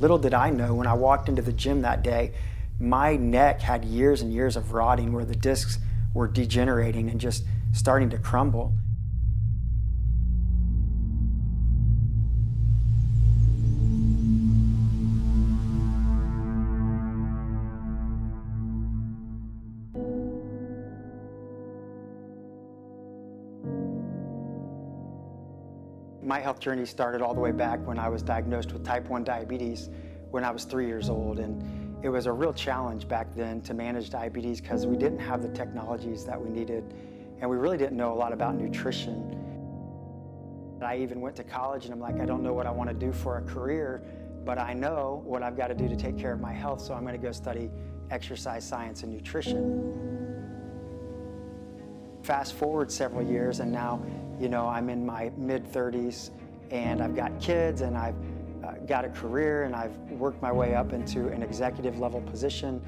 Little did I know, when I walked into the gym that day, my neck had years and years of rotting where the discs were degenerating and just starting to crumble. My health journey started all the way back when I was diagnosed with type 1 diabetes when I was 3 years old. And it was a real challenge back then to manage diabetes because we didn't have the technologies that we needed, and we really didn't know a lot about nutrition. I even went to college and I'm like, I don't know what I want to do for a career, but I know what I've got to do to take care of my health, so I'm going to go study exercise science and nutrition. Fast forward several years and now, I'm in my mid-30s and I've got kids and I've got a career and I've worked my way up into an executive level position.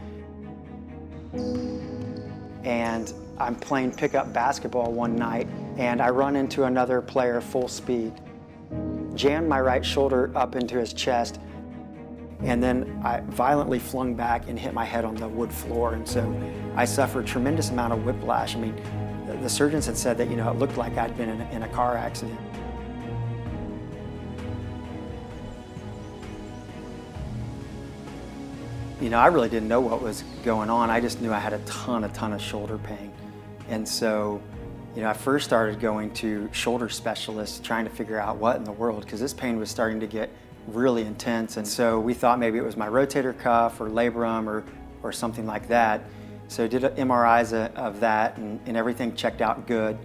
And I'm playing pickup basketball one night and I run into another player full speed, jammed my right shoulder up into his chest, and then I violently flung back and hit my head on the wood floor. And so I suffered a tremendous amount of whiplash. I mean, the surgeons had said that, it looked like I'd been in a car accident. I really didn't know what was going on. I just knew I had a ton of shoulder pain. And so, I first started going to shoulder specialists trying to figure out what in the world, because this pain was starting to get really intense. And so we thought maybe it was my rotator cuff or labrum or something like that. So did MRIs of that and everything checked out good.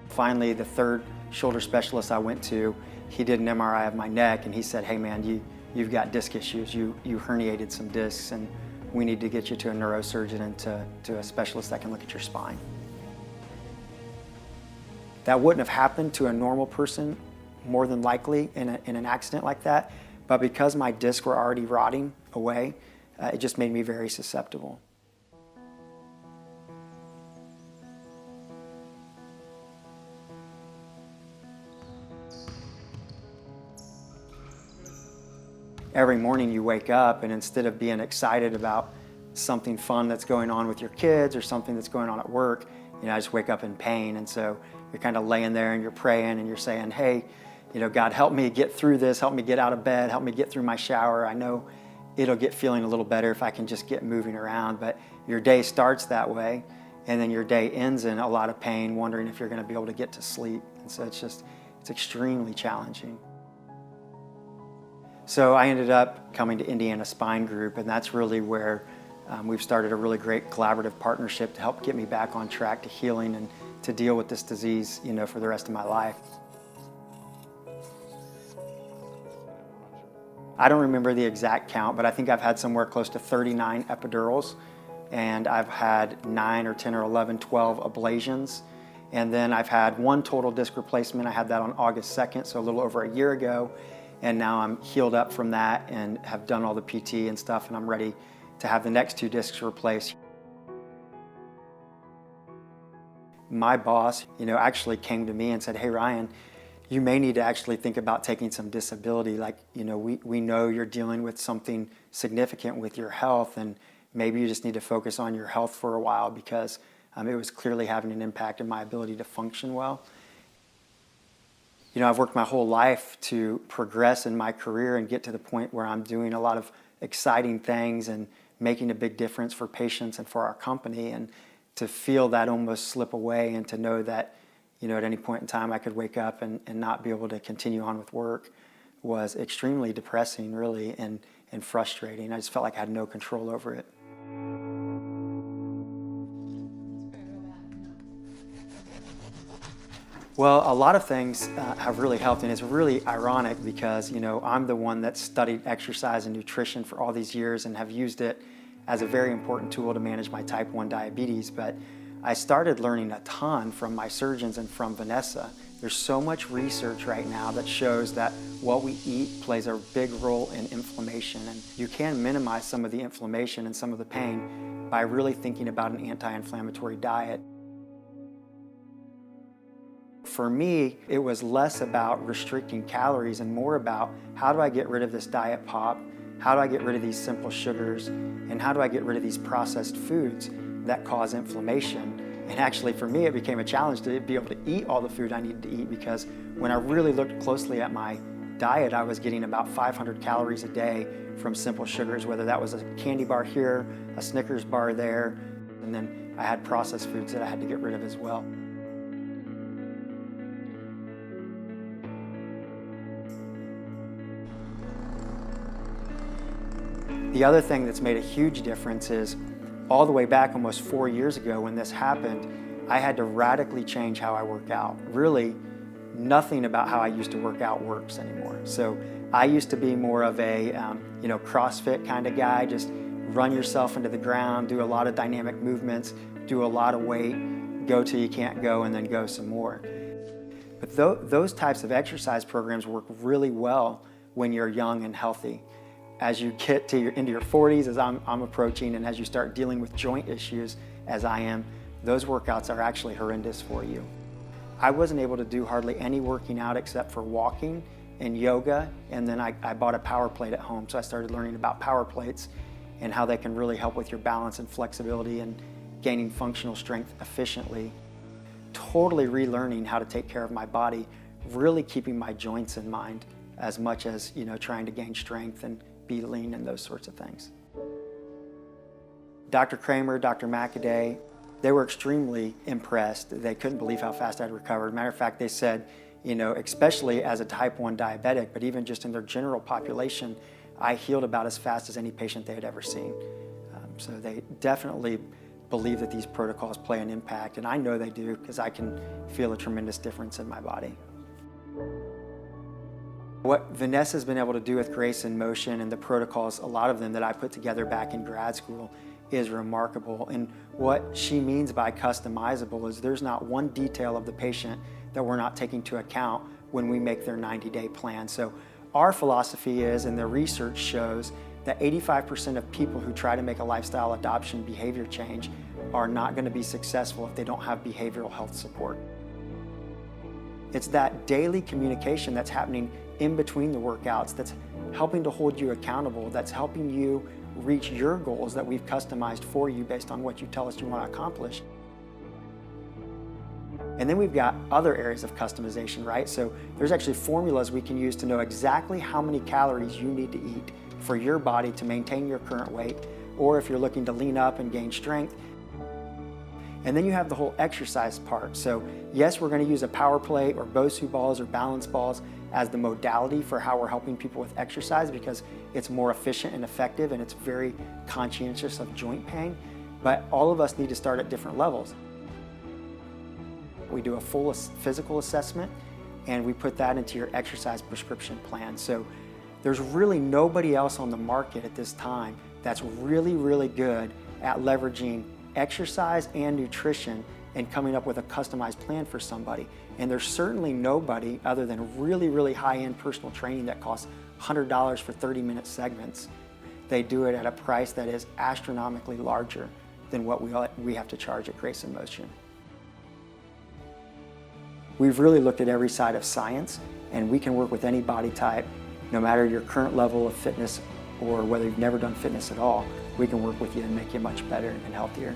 Finally, the third shoulder specialist I went to, he did an MRI of my neck and he said, hey man, you've got disc issues. You herniated some discs and we need to get you to a neurosurgeon and to a specialist that can look at your spine. That wouldn't have happened to a normal person, more than likely, in an accident like that. But because my discs were already rotting away, it just made me very susceptible. Every morning you wake up and instead of being excited about something fun that's going on with your kids or something that's going on at work, I just wake up in pain. And so you're kind of laying there and you're praying and you're saying, hey, God, help me get through this, help me get out of bed, help me get through my shower. I know it'll get feeling a little better if I can just get moving around. But your day starts that way, and then your day ends in a lot of pain, wondering if you're going to be able to get to sleep. And so it's extremely challenging. So I ended up coming to Indiana Spine Group, and that's really where we've started a really great collaborative partnership to help get me back on track to healing and to deal with this disease, for the rest of my life. I don't remember the exact count, but I think I've had somewhere close to 39 epidurals, and I've had 9 or 10 or 11, 12 ablations. And then I've had one total disc replacement. I had that on August 2nd, so a little over a year ago. And now I'm healed up from that and have done all the PT and stuff, and I'm ready to have the next 2 discs replaced. My boss, actually came to me and said, hey Ryan, you may need to actually think about taking some disability. Like, we know you're dealing with something significant with your health, and maybe you just need to focus on your health for a while, because it was clearly having an impact on my ability to function well. I've worked my whole life to progress in my career and get to the point where I'm doing a lot of exciting things and making a big difference for patients and for our company. And to feel that almost slip away and to know that, at any point in time I could wake up and not be able to continue on with work was extremely depressing, really, and frustrating. I just felt like I had no control over it. Well, a lot of things have really helped, and it's really ironic because, I'm the one that studied exercise and nutrition for all these years and have used it as a very important tool to manage my type 1 diabetes, but I started learning a ton from my surgeons and from Vanessa. There's so much research right now that shows that what we eat plays a big role in inflammation, and you can minimize some of the inflammation and some of the pain by really thinking about an anti-inflammatory diet. for me, it was less about restricting calories and more about how do I get rid of this diet pop, how do I get rid of these simple sugars, and how do I get rid of these processed foods that cause inflammation. And actually for me, it became a challenge to be able to eat all the food I needed to eat, because when I really looked closely at my diet, I was getting about 500 calories a day from simple sugars, whether that was a candy bar here, a Snickers bar there, and then I had processed foods that I had to get rid of as well. The other thing that's made a huge difference is all the way back almost 4 years ago when this happened, I had to radically change how I work out. Really, nothing about how I used to work out works anymore. So I used to be more of a CrossFit kind of guy, just run yourself into the ground, do a lot of dynamic movements, do a lot of weight, go till you can't go, and then go some more. But those types of exercise programs work really well when you're young and healthy. As you get to into your 40s, as I'm approaching, and as you start dealing with joint issues, as I am, those workouts are actually horrendous for you. I wasn't able to do hardly any working out except for walking and yoga, and then I bought a power plate at home, so I started learning about power plates and how they can really help with your balance and flexibility and gaining functional strength efficiently. Totally relearning how to take care of my body, really keeping my joints in mind as much as trying to gain strength and be lean and those sorts of things. Dr. Kramer, Dr. Mackaday, they were extremely impressed. They couldn't believe how fast I'd recovered. Matter of fact, they said, especially as a type 1 diabetic, but even just in their general population, I healed about as fast as any patient they had ever seen. So they definitely believe that these protocols play an impact, and I know they do because I can feel a tremendous difference in my body. What Vanessa's been able to do with Grace in Motion and the protocols, a lot of them that I put together back in grad school, is remarkable. And what she means by customizable is there's not one detail of the patient that we're not taking into account when we make their 90-day plan. So our philosophy is, and the research shows, that 85% of people who try to make a lifestyle adoption behavior change are not going to be successful if they don't have behavioral health support. It's that daily communication that's happening in between the workouts that's helping to hold you accountable, that's helping you reach your goals that we've customized for you based on what you tell us you want to accomplish. And then we've got other areas of customization, right? So there's actually formulas we can use to know exactly how many calories you need to eat for your body to maintain your current weight, or if you're looking to lean up and gain strength. And then you have the whole exercise part. So yes, we're going to use a power plate or Bosu balls or balance balls as the modality for how we're helping people with exercise, because it's more efficient and effective, and it's very conscientious of joint pain. But all of us need to start at different levels. We do a full physical assessment, and we put that into your exercise prescription plan. So there's really nobody else on the market at this time that's really, really good at leveraging exercise and nutrition and coming up with a customized plan for somebody. And there's certainly nobody other than really, really high-end personal training that costs $100 for 30-minute segments. They do it at a price that is astronomically larger than what we have to charge at Grace in Motion. We've really looked at every side of science, and we can work with any body type, no matter your current level of fitness or whether you've never done fitness at all. We can work with you and make you much better and healthier.